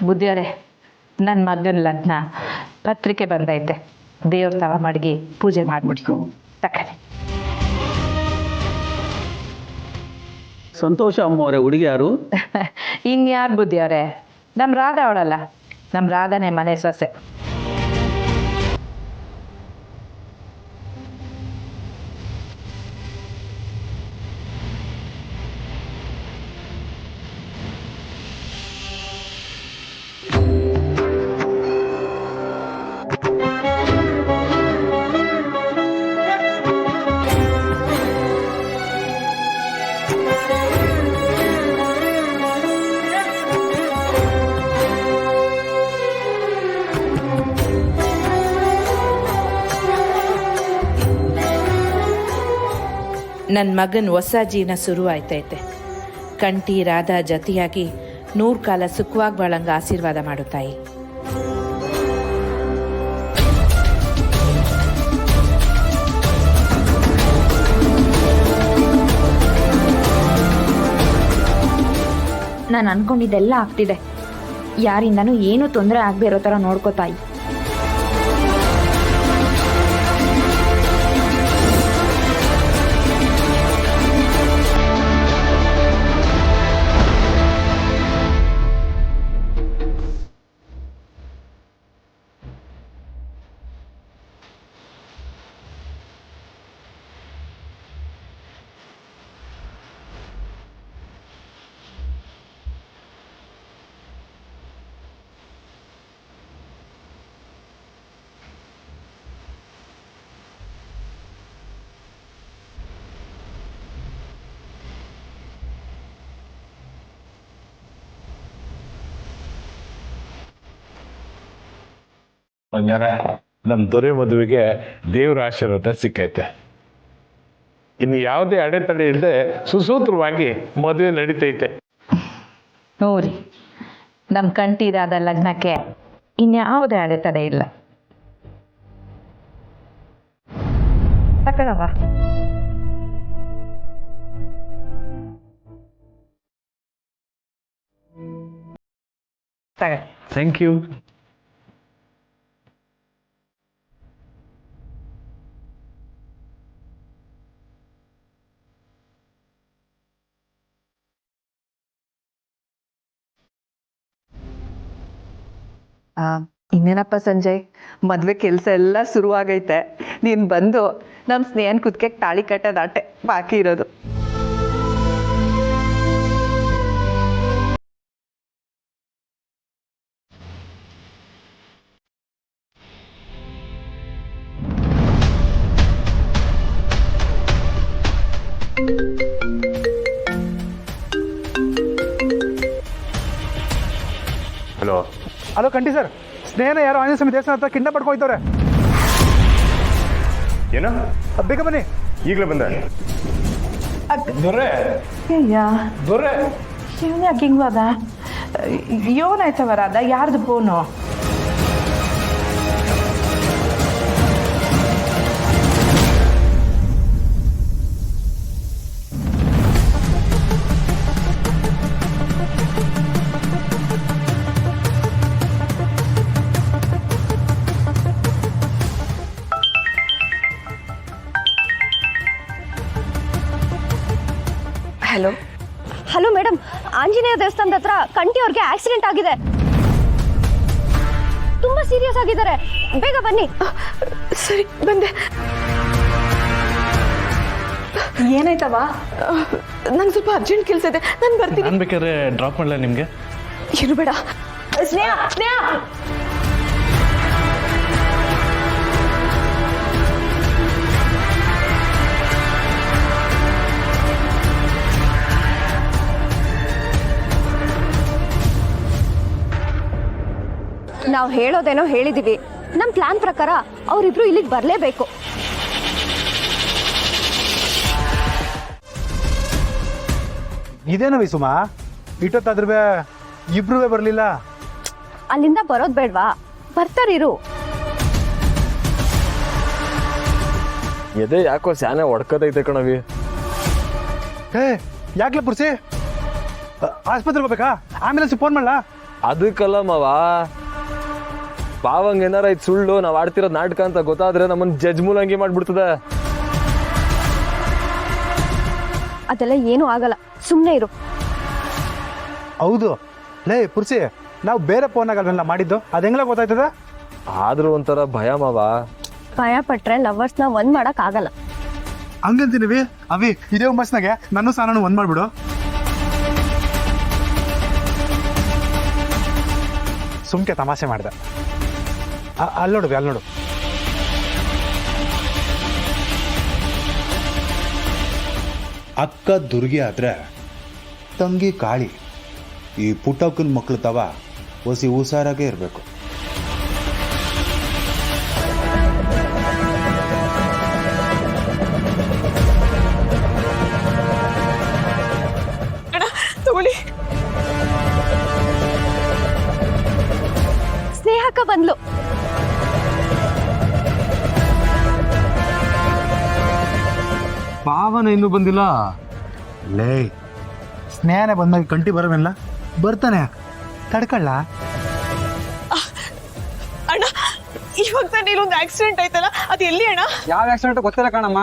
ಬುದ್ಧಿಯವರೇ, ನನ್ನ ಮಗನ ಲಗ್ನ ಪತ್ರಿಕೆ ಬಂದೈತೆ. ದೇವ್ರ ತವ ಮಡಗಿ ಪೂಜೆ ಮಾಡ್ಬಿಡಿ. ತಕ್ಕನೆ ಸಂತೋಷ ಅಮ್ಮವರೇ, ಹುಡುಗಿ ಯಾರು? ಇನ್ಯಾರು ಬುದ್ಧಿಯವರೇ, ನಮ್ಮ ರಾಧ ಅವಳಲ್ಲ, ನಮ್ಮ ರಾಧನೇ ಮನೆ ಸೊಸೆ. ನನ್ನ ಮಗನ ಹೊಸ ಜೀವನ ಶುರು ಆಯ್ತೈತೆ. ಕಂಠಿ ರಾಧಾ ಜೊತೆಯಾಗಿ 100 ಕಾಲ ಸುಖವಾಗಿ ಬಾಳಂಗ ಆಶೀರ್ವಾದ ಮಾಡು ತಾಯಿ. ನಾನು ಅನ್ಕೊಂಡಿದ್ದೆಲ್ಲ ಆಗ್ತಿದೆ. ಯಾರಿಂದನೂ ಏನೂ ತೊಂದರೆ ಆಗದೆ ಇರೋ ಥರ ನೋಡ್ಕೋ ತಾಯಿ. ನಮ್ಮ ದೊರೆ ಮದುವೆಗೆ ದೇವ್ರ ಆಶೀರ್ವಾದ ಸಿಕ್ಕೈತೆ. ಇನ್ನು ಯಾವುದೇ ಅಡೆತಡೆ ಇಲ್ಲದೆ ಸುಸೂತ್ರವಾಗಿ ಮದುವೆ ನಡೀತೈತೆ. ನೋಡ್ರಿ, ನಮ್ಮ ಕಂಠಿರಾದ ಲಗ್ನಕ್ಕೆ ಇನ್ಯಾವುದೇ ಅಡೆತಡೆ ಇಲ್ಲ. ತಗೊಳವ. Thank you. ಇನ್ನೇನಪ್ಪ ಸಂಜಯ್, ಮದುವೆ ಕೆಲಸ ಎಲ್ಲ ಶುರುವಾಗೈತೆ. ನೀನು ಬಂದು ನಮ್ಮ ಸ್ನೇಹನ ಕುದ್ಕೆ ತಾಳಿ ಕಟ್ಟೋದಾಟೆ ಬಾಕಿ ಇರೋದು. Hello hello Kanthi sir, Snehana ಯಾರೋ ಆಂಜನೇಯ ಸ್ವಾಮಿ ದೇವಸ್ಥಾನ ಹತ್ರ ಕಿಡ್ನಾಪ್ ಮಾಡ್ಕೊಂಡು ಹೋಯ್ತವ್ರೆ. ಏನೋ ಬೇಗ ಬನ್ನಿ. ಈಗಲೇ ಬಂದೆ. ದೊರೆ ದೊರೆ ಯಾಕೆ ಹಿಂಗ್ವಾದ? ಯೋನಾಯ್ತವರಾದ ಯಾರ್ದು phone? Hello hello madam, Anjaneya ದೇವಸ್ಥಾನದ ಹತ್ರ ಕಂಠಿ ಅವ್ರಿಗೆ ಆಕ್ಸಿಡೆಂಟ್ ಆಗಿದೆ. ತುಂಬಾ ಸೀರಿಯಸ್ ಆಗಿದ್ದಾರೆ, ಬೇಗ ಬನ್ನಿ. ಸರಿ ಬಂದೆ. ಏನಾಯ್ತವ? ನಂಗೆ ಸ್ವಲ್ಪ ಅರ್ಜೆಂಟ್ ಕೆಲಸ ಇದೆ, ನಾನು ಬರ್ತೀನಿ. ನಾನು ಬೇಕಾದ್ರೆ ಡ್ರಾಪ್ ಮಾಡಲ ನಿಮಗೆ? ಏನು ಬೇಡ. ಸ್ನೇಹ ಸ್ನೇಹ ನಾವು ಹೇಳೋದೇನೋ ಹೇಳಿದೀವಿ. ನಮ್ಮ ಪ್ಲಾನ್ ಪ್ರಕಾರ ಅವರಿಬ್ರು ಇಲ್ಲಿಗೆ ಬರಲೇಬೇಕು. ಇದೇನೋ ವಿಸುಮಾ, ಇಟ್ಟೊತ್ತಾದ್ರೂ ಇಬ್ರೂ ಬರಲಿಲ್ಲ. ಅಲ್ಲಿಂದ ಬರೋದು ಬೇಡ್ವಾ? ಬರ್ತಾರಿರು. ಎದೆ ಯಾಕೋ ಸ್ಯಾನೆ ಹೊಡ್ಕೋತೈತೆ ಕಣವಿ. ಯಾಕ್ಲೆ ಪುರ್ಸಿ ಆಸ್ಪತ್ರೆಗೆ ಹೋಗ್ಬೇಕಾ? ಆಂಬ್ಯುಲೆನ್ಸ್ ಫೋನ್ ಮಾಡಲಾ? ಅದಕ್ಕಲ್ಲ ಮಾವ, ಪಾವಂಗ್ ಏನಾರ ಇದು ಸುಳ್ಳು ನಾವು ಆಡ್ತಿರೋದು ನಾಟಕ ಅಂತ ಗೊತ್ತಾದ್ರೆ ನಮ್ಮನ್ನ ಜಡ್ಜ್ ಮೂಲಂಗಿ ಮಾಡ್ಬಿಡ್ತದೆ. ಅದೆಲ್ಲ ಏನೂ ಆಗಲ್ಲ, ಸುಮ್ಮನೆ ಇರು. ಹೌದು ಲೇ ಪುರ್ಸಿ, ನಾವು ಬೇರೆ ಫೋನಾಗಲ್ವೆಲ್ಲ ಮಾಡಿದ್ದು, ಅದು ಹೆಂಗ್ಲ ಗೊತ್ತಾಯ್ತದ? ಆದ್ರೂ ಒಂಥರ ಭಯ ಮಾವ. ಭಯ ಪಟ್ರೆ ಲವರ್ಸ್ನ ಒಂದ್ ಮಾಡಕ್ ಆಗಲ್ಲ. ಹಂಗಂತೀನಿವಿ ಅವಿ, ಇದೇ ಹುಮ್ಮಸ್ನಾಗೆ ನನ್ನ ಸಾನನು ಒಂದ್ ಮಾಡ್ಬಿಡು. ಸುಮ್ಕೆ ತಮಾಷೆ ಮಾಡ್ದೆ. ಅಲ್ಲಿ ನೋಡು, ಅಲ್ಲಿ ನೋಡು. ಅಕ್ಕ ದುರ್ಗಿ ಆದ್ರೆ ತಂಗಿ ಕಾಳಿ. ಈ ಪುಟ್ಟಕ್ಕನ ಮಕ್ಳು ತವ ಒಸಿ ಹುಷಾರಾಗೇ ಇರಬೇಕು. ಸ್ನೇಹಕ್ಕ ಬಂದ್ಲು. ಪಾವನ ಇನ್ನೂ ಬಂದಿಲ್ಲ. ಲೇ ಸ್ನೇಹನೇ ಬಂದಾಗ ಕಂಟಿ ಬರೋನಲ್ಲ, ಬರ್ತಾನೆ, ತಡ್ಕೊಳ್ಳ. ಅಣ್ಣ, ಇವಾಗ ತಾನೇ ಇಲ್ಲೊಂದು ಆಕ್ಸಿಡೆಂಟ್ ಆಯ್ತಲ್ಲ, ಅದು ಎಲ್ಲಿ ಅಣ್ಣ? ಯಾವ ಆಕ್ಸಿಡೆಂಟ್ ಗೊತ್ತಿಲ್ಲ ಕಣಮ್ಮ.